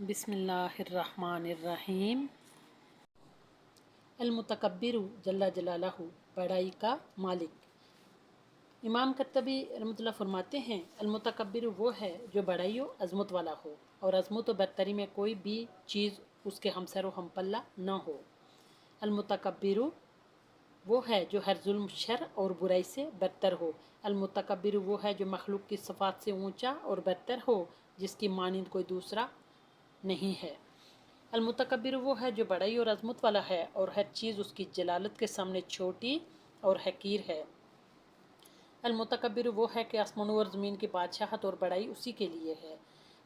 बिस्मिल्लाहिर्रहमानिर्रहीम। अलमुतकब्बिरु जल्ला जलालहू, बड़ाई का मालिक। इमाम कर्तबी रहमतुल्लाह फरमाते हैं, अलमुतकब्बिरु वो है जो बड़ाई व अज़मत वाला हो और अज़मत व बरतरी में कोई भी चीज़ उसके हमसर व हमपल्ला न हो। अलमुतकब्बिरु वो है जो हर जुल्म, शर और बुराई से बरतर हो। अलमुतकब्बिरु वो है जो मखलूक की सिफ़ात से ऊंचा और बरतर हो, जिसकी मानिंद कोई दूसरा नहीं है। अलमुतकब्बिर वो है जो बड़ाई और अज़मत वाला है और हर चीज़ उसकी जलालत के सामने छोटी और हकीर है। अलमुतकब्बिर वो है कि आसमानों और ज़मीन की बादशाहत और बड़ाई उसी के लिए है।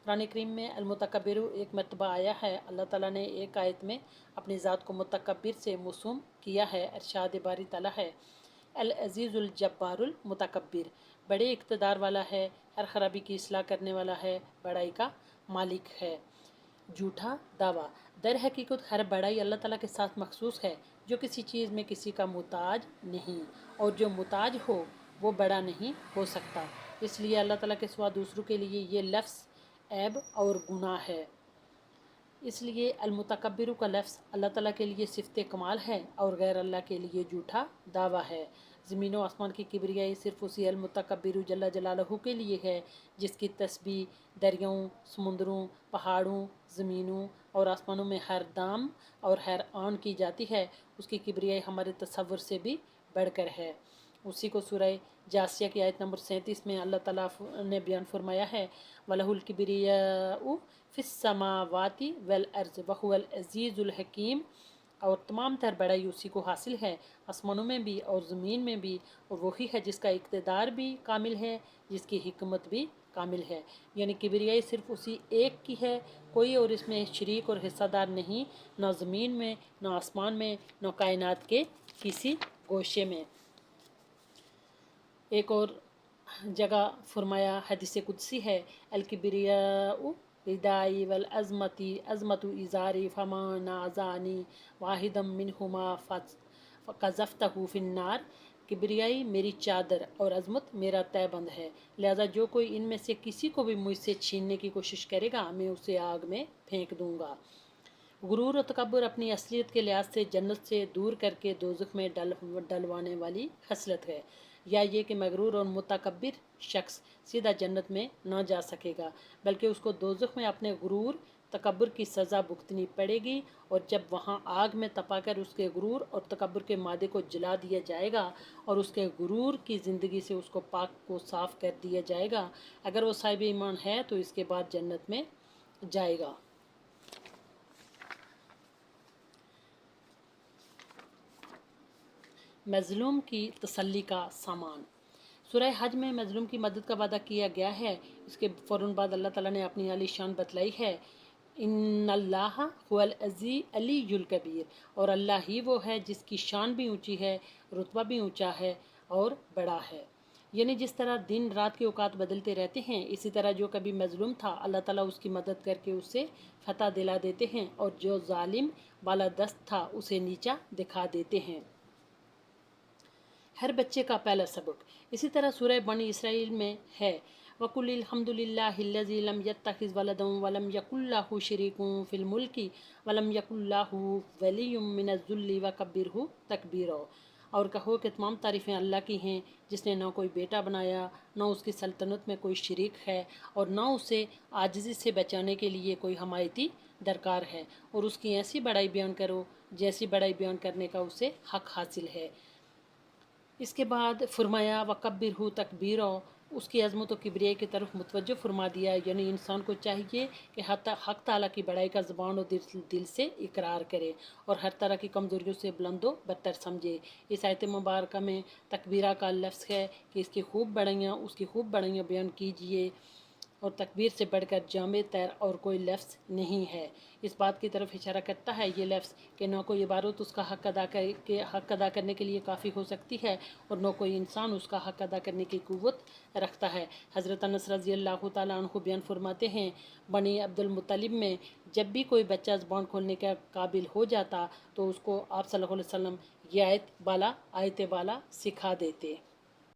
कुरान करीम में अलमुतकब्बिर एक मरतबा आया है। अल्लाह ताला ने एक आयत में अपनी ज़ात को मुतकब्बिर से मौसूम किया है। इरशाद बारी ताला है, अल अज़ीज़ुल जब्बारुल मुतकब्बिर, बड़े इक़्तिदार वाला है, हर खराबी की इस्लाह करने वाला है, बड़ाई का मालिक है। झूठा दावा, दर हकीकत हर बड़ाई अल्लाह ताला के साथ मखसूस है, जो किसी चीज़ में किसी का मुताज नहीं, और जो मुताज हो वो बड़ा नहीं हो सकता। इसलिए अल्लाह ताला के सिवा दूसरों के लिए ये लफ्ज़ ऐब और गुनाह है। इसलिए अलमुतकब्बिर का लफ्ज़ अल्लाह ताला के लिए सिफ़त कमाल है और गैर अल्लाह के लिए झूठा दावा है। ज़मीन व आसमान की किबरियाई सिर्फ़ उसी अलमुतकब्बिर जल्ला जलालहू के लिए है, जिसकी तस्बीह दरियाओं, समुंदरों, पहाड़ों, ज़मीनों और आसमानों में हर दाम और हर आन की जाती है। उसकी किबरियाई हमारे तसव्वुर से भी बढ़कर है। उसी को सूरह जासिया की आयत नंबर 37 में अल्लाह ताला ने बयान फरमाया है, वलहुल किबरियाउ फिस्समावाति वल अर्ज़ वहुवल अज़ीज़ुल हकीम, और तमाम तर बड़ाई उसी को हासिल है, आसमानों में भी और ज़मीन में भी, और वही है जिसका इक़्तिदार भी कामिल है, जिसकी हिकमत भी कामिल है। यानी किबरियाई सिर्फ़ उसी एक की है, कोई और इसमें शरीक और हिस्सादार नहीं, न ज़मीन में, न आसमान में, न कायनात के किसी गोशे में। एक और जगह फरमाया, हदीस कुदसी है, अल किबरियाउ रिदाई वल अज़मती अज़मतु इज़ारी फमा नाज़ानी वाहिदम मिनहुमा फ़क़ज़फ़तहु फ़िन्नार, किबरियाई मेरी चादर और अज़मत मेरा तहबंद है, लिहाजा जो कोई इनमें से किसी को भी मुझसे छीनने की कोशिश करेगा मैं उसे आग में फेंक दूंगा। गुरूर और तकब्बुर अपनी असलियत के लिहाज से जन्नत से दूर करके दोज़ख में डलवाने वाली खसलत है, या ये कि मगरूर और मुतकब्बिर शख्स सीधा जन्नत में न जा सकेगा, बल्कि उसको दोज़ख में अपने गुरूर तकब्बुर की सज़ा भुगतनी पड़ेगी। और जब वहाँ आग में तपाकर उसके गुरूर और तकब्बुर के मादे को जला दिया जाएगा और उसके गुरूर की ज़िंदगी से उसको पाक को साफ़ कर दिया जाएगा, अगर वो साहिब ईमान है तो इसके बाद जन्नत में जाएगा। मज़लूम की तसल्ली का सामान। सूरह हज में मज़लूम की मदद का वादा किया गया है। इसके फ़ौरन बाद अल्लाह ताला ने अपनी आली शान बतलाई है, इन्नल्लाह हुवल अलीयुल कबीर, और अल्लाह ही वो है जिसकी शान भी ऊंची है, रुतबा भी ऊंचा है और बड़ा है। यानी जिस तरह दिन रात के औकात बदलते रहते हैं, इसी तरह जो कभी मज़लूम था अल्लाह ताला उसकी मदद करके उससे फतह दिला देते हैं, और जो जालिम बालादस्त था उसे नीचा दिखा देते हैं। हर बच्चे का पहला सबक। इसी तरह सूरह बनी इसराइल में है, वकुलिल हम्दुलिल्लाहिल्लज़ी लम यत्तखिज़ वलदन वलम यकुल लहू शरीकुन फिल मुल्की वलम यकुल लहू वलियुम मिनज़्ज़ुल्लि वकब्बिरहु तकबीरा, और कहो कि तमाम तारीफ़ें अल्लाह की हैं, जिसने न कोई बेटा बनाया, न उसकी सल्तनत में कोई शरीक है, और न उसे आजिज़ी से बचाने के लिए कोई हमायती दरकार है, और उसकी ऐसी बड़ाई बयान करो जैसी बड़ाई बयान करने का उसे हक़ हासिल है। इसके बाद फरमाया वकब्बिरहु तकबीरा, उसकी अज़मत व किबरिया की तरफ मुतवज्जो फरमा दिया। यानी इंसान को चाहिए कि हक़ ताला की बड़ाई का ज़बान और दिल से इकरार करे और हर तरह की कमज़ोरियों से बुलंदो बदतर समझे। इस आयत मुबारक में तकबीरा का लफ्ज़ है कि इसकी खूब बड़ाइयाँ बयान कीजिए, और तकबीर से बढ़कर जामे तर और कोई लफ्ज़ नहीं है। इस बात की तरफ इशारा करता है ये लफ्ज़ कि न कोई इबारत उसका हक़ अदा करने के लिए काफ़ी हो सकती है, और न कोई इंसान उसका हक़ अदा करने की क़ुव्वत रखता है। हज़रत अनस रज़ियल्लाहु ताला अन्हु बयान फरमाते हैं, बनी अब्दुल मुत्तलिब में जब भी कोई बच्चा ज़बान खोलने का काबिल हो जाता तो उसको आप सल्लल्लाहु अलैहि वसल्लम ये आयत बाला सिखा देते।